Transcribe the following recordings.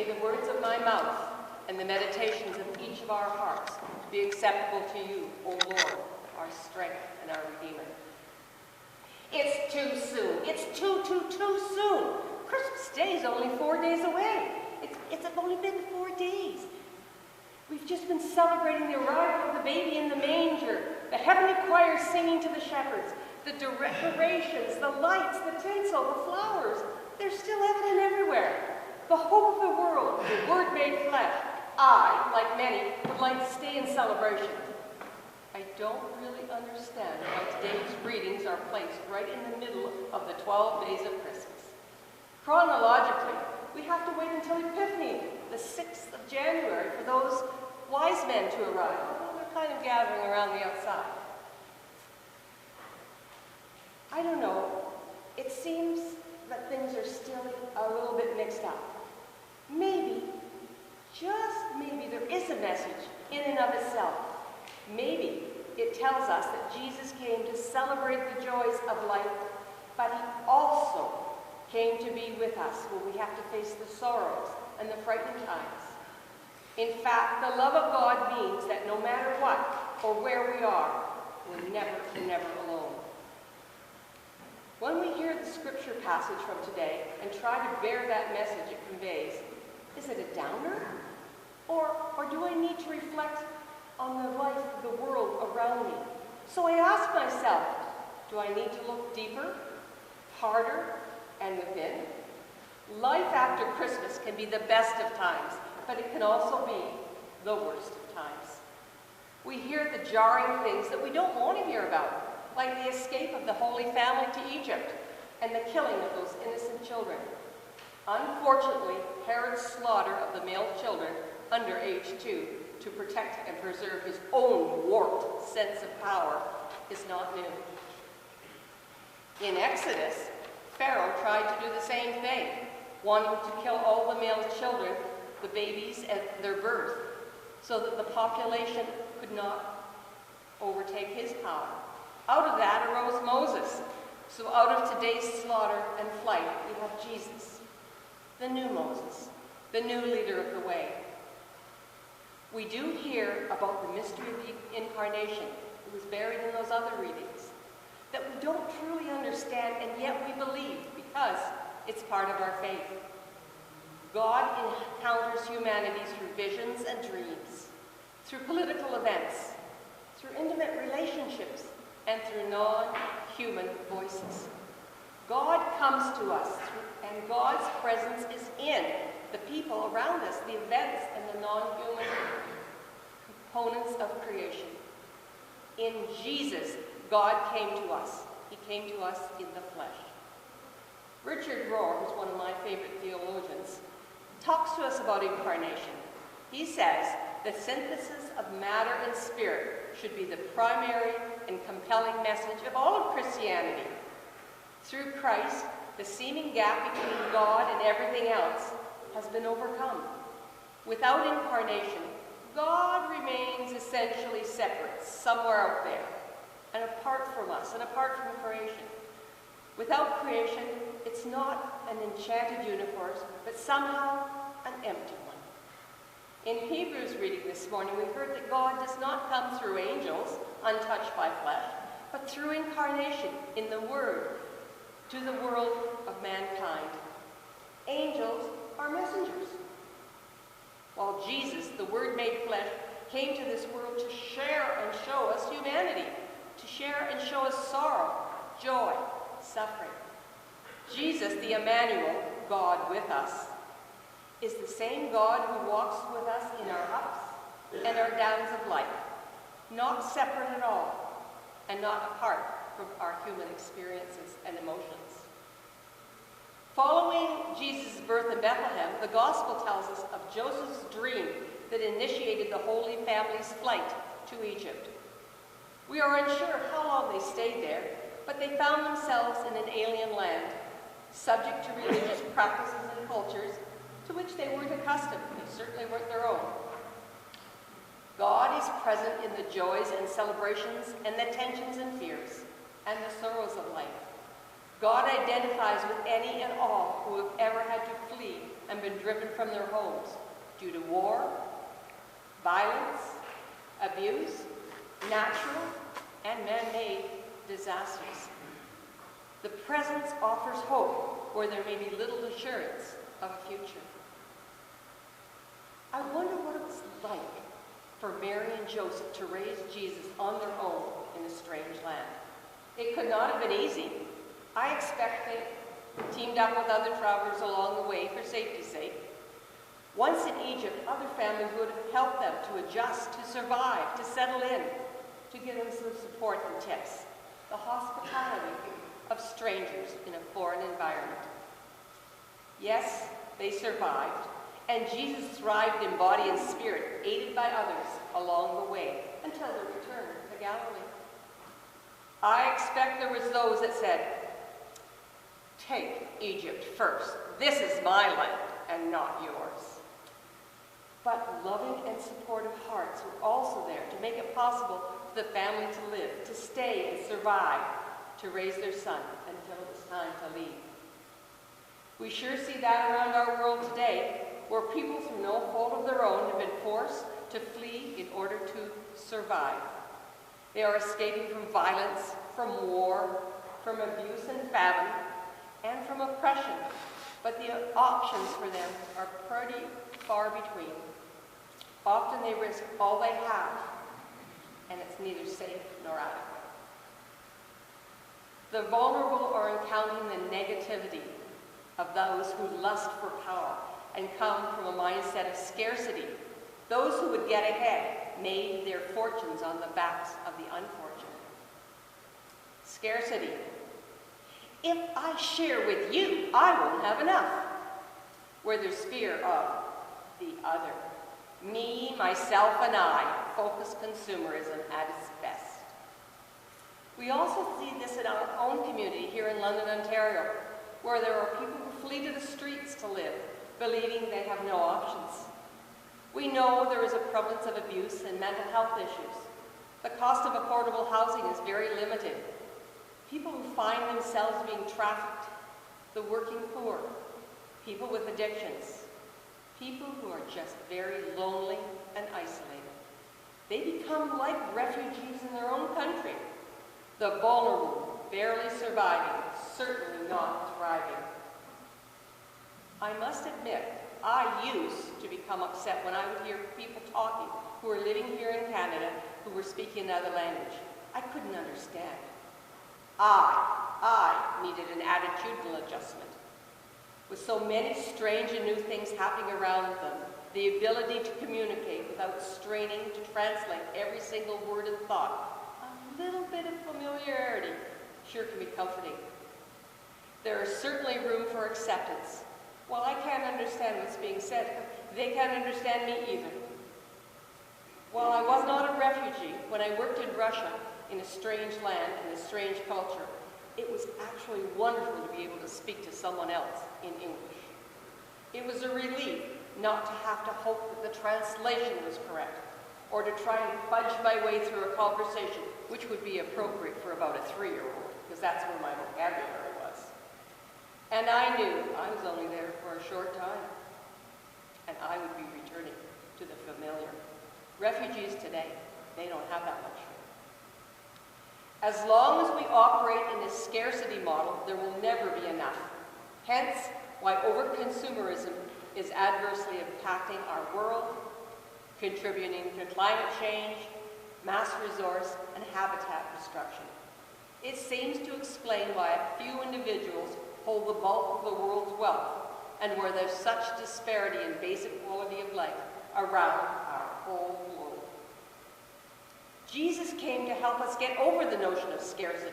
May the words of my mouth and the meditations of each of our hearts be acceptable to you, O Lord, our strength and our Redeemer. It's too soon. It's too soon. Christmas Day is only 4 days away. It's only been 4 days. We've just been celebrating the arrival of the baby in the manger, the heavenly choir singing to the shepherds, the decorations, the lights, the tinsel, the flowers. They're still evident everywhere. The hope of the world, the Word made flesh. I, like many, would like to stay in celebration. I don't really understand why today's readings are placed right in the middle of the 12 days of Christmas. Chronologically, we have to wait until Epiphany, the 6th of January, for those wise men to arrive. Although they're kind of gathering around the outside. I don't know. It seems that things are still a little bit mixed up. Maybe, just maybe, there is a message in and of itself. Maybe it tells us that Jesus came to celebrate the joys of life, but he also came to be with us when we have to face the sorrows and the frightening times. In fact, the love of God means that no matter what or where we are, we're never alone. When we hear the scripture passage from today and try to bear that message it conveys, is it a downer? Or do I need to reflect on the life of the world around me? So I ask myself, do I need to look deeper, harder, and within? Life after Christmas can be the best of times, but it can also be the worst of times. We hear the jarring things that we don't want to hear about, like the escape of the Holy Family to Egypt and the killing of those innocent children. Unfortunately, Herod's slaughter of the male children under age 2 to protect and preserve his own warped sense of power is not new. In Exodus, Pharaoh tried to do the same thing, wanting to kill all the male children, the babies at their birth, so that the population could not overtake his power. Out of that arose Moses. So out of today's slaughter and flight, we have Jesus, the new Moses, the new leader of the way. We do hear about the mystery of the incarnation. It was buried in those other readings, that we don't truly understand, and yet we believe because it's part of our faith. God encounters humanity through visions and dreams, through political events, through intimate relationships, and through non-human voices. God comes to us, and God's presence is in the people around us, the events and the non-human components of creation. In Jesus, God came to us. He came to us in the flesh. Richard Rohr, who's one of my favorite theologians, talks to us about incarnation. He says, the synthesis of matter and spirit should be the primary and compelling message of all of Christianity. Through Christ, the seeming gap between God and everything else has been overcome. Without incarnation, God remains essentially separate, somewhere out there, and apart from us, and apart from creation. Without creation, it's not an enchanted universe, but somehow an empty one. In Hebrews reading this morning, we heard that God does not come through angels, untouched by flesh, but through incarnation in the Word to the world of mankind. Angels are messengers. While Jesus, the Word made flesh, came to this world to share and show us humanity, to share and show us sorrow, joy, suffering. Jesus, the Emmanuel, God with us, is the same God who walks with us in our ups and our downs of life, not separate at all, and not apart from our human experiences and emotions. Following Jesus' birth in Bethlehem, the Gospel tells us of Joseph's dream that initiated the Holy Family's flight to Egypt. We are unsure how long they stayed there, but they found themselves in an alien land, subject to religious practices and cultures to which they weren't accustomed. They certainly weren't their own. God is present in the joys and celebrations and the tensions and fears and the sorrows of life. God identifies with any and all who have ever had to flee and been driven from their homes due to war, violence, abuse, natural and man-made disasters. The present offers hope where there may be little assurance of a future. I wonder what it was like for Mary and Joseph to raise Jesus on their own in a strange land. It could not have been easy. I expect they teamed up with other travelers along the way for safety's sake. Once in Egypt, other families would have helped them to adjust, to survive, to settle in, to give them some support and tips. The hospitality of strangers in a foreign environment. Yes, they survived, and Jesus thrived in body and spirit, aided by others along the way, until their return to Galilee. I expect there was those that said, "Take Egypt first. This is my land and not yours." But loving and supportive hearts were also there to make it possible for the family to live, to stay and survive, to raise their son until it was time to leave. We sure see that around our world today, where people through no fault of their own have been forced to flee in order to survive. They are escaping from violence, from war, from abuse and famine, and from oppression. But the options for them are pretty far between. Often they risk all they have, and it's neither safe nor adequate. The vulnerable are encountering the negativity of those who lust for power and come from a mindset of scarcity. Those who would get ahead made their fortunes on the backs of the unfortunate. Scarcity. If I share with you, I won't have enough. Where there's fear of the other. Me, myself, and I. Focused consumerism at its best. We also see this in our own community here in London, Ontario, where there are people who flee to the streets to live, believing they have no options. We know there is a prevalence of abuse and mental health issues. The cost of affordable housing is very limited. People who find themselves being trafficked, the working poor, people with addictions, people who are just very lonely and isolated. They become like refugees in their own country. The vulnerable, barely surviving, certainly not thriving. I must admit, I used to become upset when I would hear people talking who were living here in Canada who were speaking another language. I couldn't understand. I needed an attitudinal adjustment. With so many strange and new things happening around them, the ability to communicate without straining to translate every single word and thought, a little bit of familiarity sure can be comforting. There is certainly room for acceptance. While I can't understand what's being said, they can't understand me either. While I was not a refugee, when I worked in Russia in a strange land and a strange culture, it was actually wonderful to be able to speak to someone else in English. It was a relief not to have to hope that the translation was correct, or to try and fudge my way through a conversation, which would be appropriate for about a 3-year-old, because that's where my vocabulary was. And I knew I was only there for a short time, and I would be returning to the familiar. Refugees today, they don't have that luxury. As long as we operate in a scarcity model, there will never be enough. Hence, why overconsumerism is adversely impacting our world, contributing to climate change, mass resource, and habitat destruction. It seems to explain why a few individuals hold the bulk of the world's wealth, and where there's such disparity in basic quality of life around our whole world. Jesus came to help us get over the notion of scarcity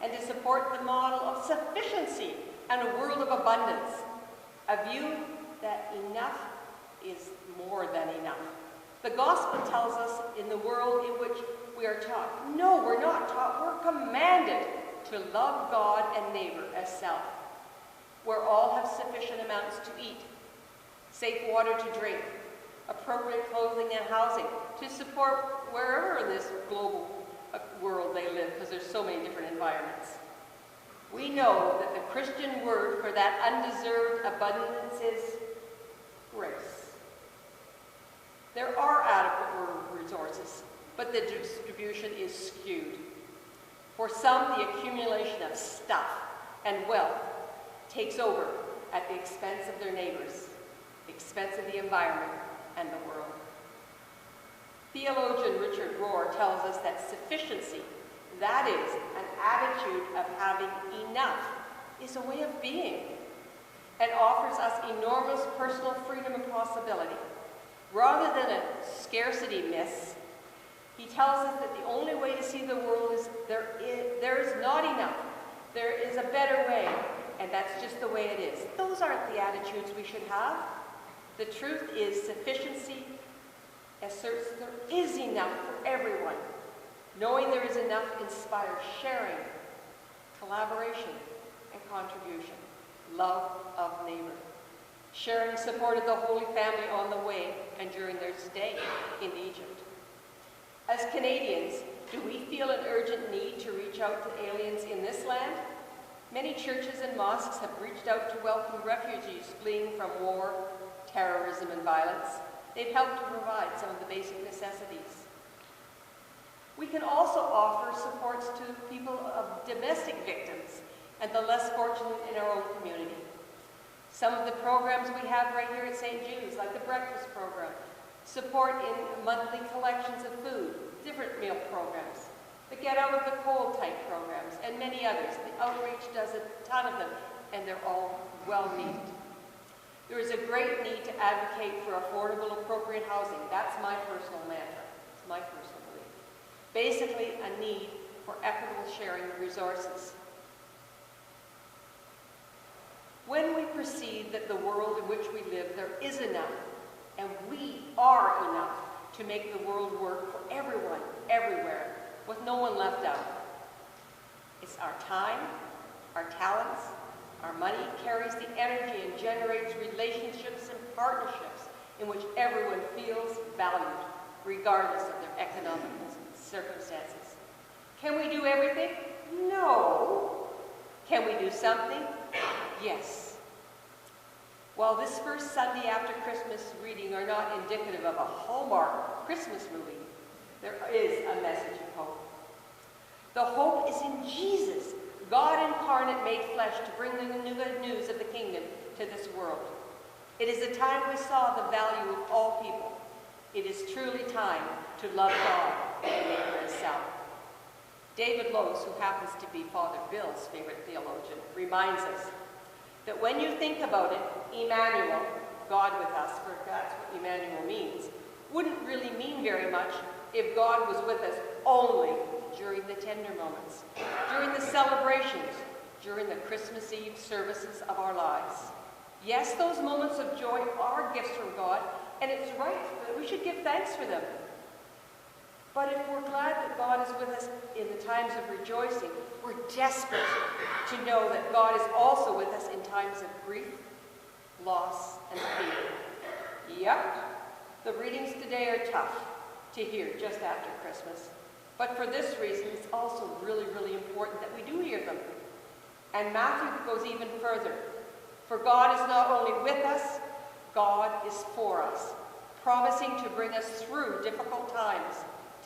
and to support the model of sufficiency and a world of abundance, a view that enough is more than enough. The gospel tells us in the world in which we are taught. No, we're not taught. We're commanded to love God and neighbor as self, where all have sufficient amounts to eat, safe water to drink, appropriate clothing and housing to support wherever in this global world they live, because there's so many different environments. We know that the Christian word for that undeserved abundance is grace. There are adequate resources, but the distribution is skewed. For some, the accumulation of stuff and wealth takes over at the expense of their neighbors, the expense of the environment and the world. Theologian Richard Rohr tells us that sufficiency, that is, an attitude of having enough, is a way of being and offers us enormous personal freedom and possibility. Rather than a scarcity myth, he tells us that the only way to see the world is there is not enough. There is a better way, and that's just the way it is. Those aren't the attitudes we should have. The truth is sufficiency asserts there is enough for everyone. Knowing there is enough inspires sharing, collaboration, and contribution. Love of neighbor. Sharon supported the Holy Family on the way and during their stay in Egypt. As Canadians, do we feel an urgent need to reach out to aliens in this land? Many churches and mosques have reached out to welcome refugees fleeing from war, terrorism, and violence. They've helped to provide some of the basic necessities. We can also offer supports to people of domestic victims and the less fortunate in our own community. Some of the programs we have right here at St. Jude's, like the breakfast program, support in monthly collections of food, different meal programs, the Get Out of the Cold type programs, and many others. The outreach does a ton of them, and they're all well needed. There is a great need to advocate for affordable, appropriate housing. That's my personal mantra. It's my personal belief. Basically, a need for equitable sharing of resources. When we perceive that the world in which we live, there is enough, and we are enough to make the world work for everyone, everywhere, with no one left out. It's our time, our talents, our money carries the energy and generates relationships and partnerships in which everyone feels valued, regardless of their economic circumstances. Can we do everything? No. Can we do something? Yes. While this first Sunday after Christmas reading are not indicative of a Hallmark Christmas movie, there is a message of hope. The hope is in Jesus, God incarnate made flesh to bring the good news of the kingdom to this world. It is a time we saw the value of all people. It is truly time to love God and neighbor as self. David Lose, who happens to be Father Bill's favorite theologian, reminds us that when you think about it, Emmanuel, God with us, for that's what Emmanuel means, wouldn't really mean very much if God was with us only during the tender moments, during the celebrations, during the Christmas Eve services of our lives. Yes, those moments of joy are gifts from God, and it's right that we should give thanks for them. But if we're glad that God is with us in the times of rejoicing, we're desperate to know that God is also with us in times of grief, loss, and fear. Yep, the readings today are tough to hear just after Christmas. But for this reason, it's also really, really important that we do hear them. And Matthew goes even further. For God is not only with us, God is for us, promising to bring us through difficult times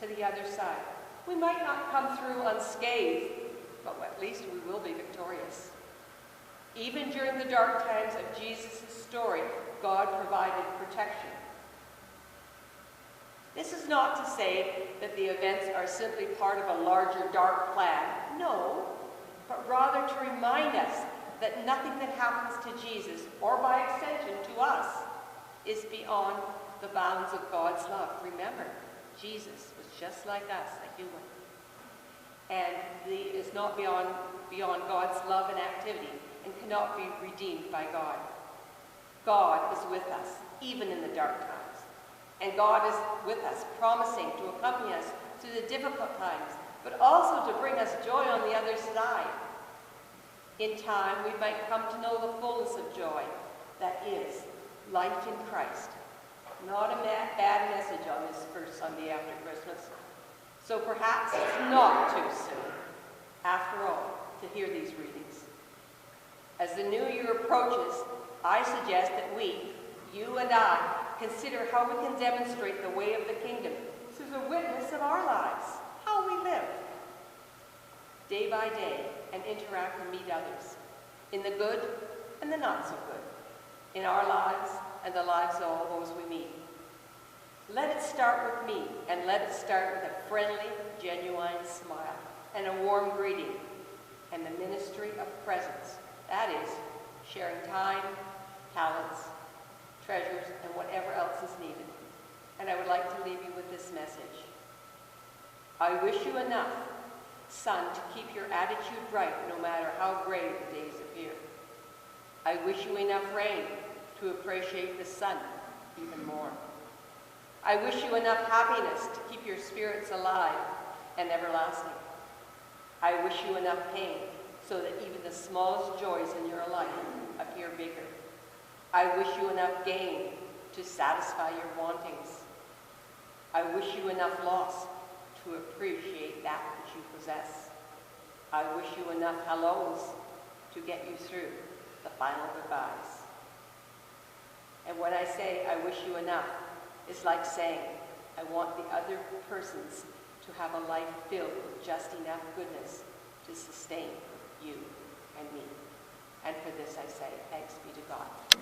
to the other side. We might not come through unscathed, but at least we will be victorious. Even during the dark times of Jesus' story, God provided protection. This is not to say that the events are simply part of a larger dark plan. No, but rather to remind us that nothing that happens to Jesus, or by extension to us, is beyond the bounds of God's love. Remember, Jesus was just like us, a human. And he is not beyond God's love and activity, and cannot be redeemed by God. God is with us, even in the dark times. And God is with us, promising to accompany us through the difficult times, but also to bring us joy on the other side. In time, we might come to know the fullness of joy that is life in Christ. Not a bad message on this first Sunday after Christmas. So perhaps it's not too soon, after all, to hear these readings. As the new year approaches, I suggest that we, you and I, consider how we can demonstrate the way of the kingdom through the witness of our lives, how we live, day by day, and interact and meet others, in the good and the not so good, in our lives and the lives of all those we meet. Let it start with me, and let it start with a friendly, genuine smile, and a warm greeting, and the ministry of presence. That is, sharing time, talents, treasures, and whatever else is needed. And I would like to leave you with this message. I wish you enough sun to keep your attitude bright no matter how gray the days appear. I wish you enough rain to appreciate the sun even more. I wish you enough happiness to keep your spirits alive and everlasting. I wish you enough pain so that even the smallest joys in your life appear bigger. I wish you enough gain to satisfy your wantings. I wish you enough loss to appreciate that which you possess. I wish you enough hellos to get you through the final goodbyes. And when I say I wish you enough, it's like saying I want the other persons to have a life filled with just enough goodness to sustain you and me. And for this I say, thanks be to God.